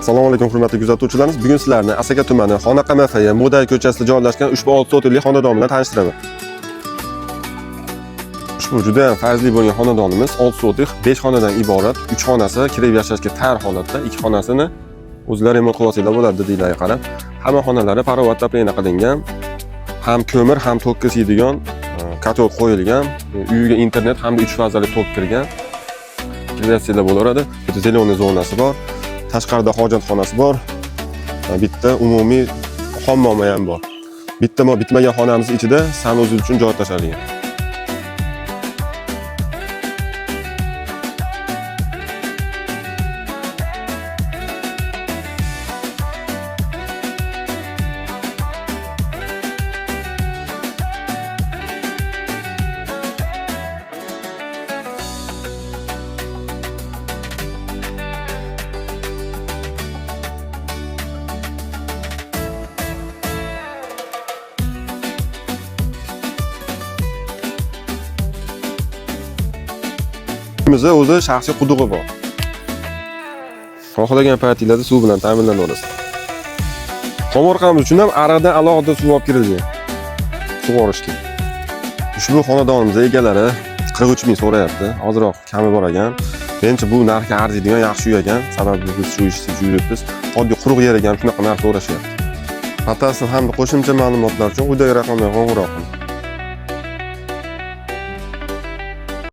Assalomu alaykum hurmatli kuzatuvchilarimiz. Bugun sizlarni Asaka tumani Xonaqamafaya Mo'day ko'chasida joylashgan ushbu 6 sotikli xonadon bilan tanishtiraman. Ushbu juda ham fayzli bo'lgan xonadonimiz 6 sotik, 5 xonadan iborat. 3 xonasi kirib yashashga tayyor holatda, 2 xonasini o'zlari remont qilib olsanglar bo'ladi deyiladi qarab. Hamma xonalari parovat toplana qilingan. Ham ko'mir, ham tokka siydigan katot qo'yilgan. Uyiga internet hamda 3 fazali tok kirgan. Kirib bo'laveradi. Bitta zeleniy zonasi bor. Tashqarida hojatxonasi bor. Bitta umumiy hammomi ham bor. Bitmagan xonamiz ichida sanuzel uchun joy tashalgan. Bizda o'zi shaxsiy qudug'i bor. Xohlagan paytingizda suv bilan ta'minlanaverasiz. Tomorqamiz uchun ham aradan alohida suv olib kirilgan. Sug'orishga. Ushbu xonadonimiz egalari 43 ming so'rayapti. Hozirroq kami bor ekan. Menimcha bu narxga arziydigan yaxshi uy ekan. Sababi biz shu ishni yuribmiz. Oddiy quruq yer ekan, shunaqa narx so'rashyapti. Batafsil hamda qo'shimcha ma'lumotlar uchun quyidagi raqamlarga qo'ng'iroq qiling.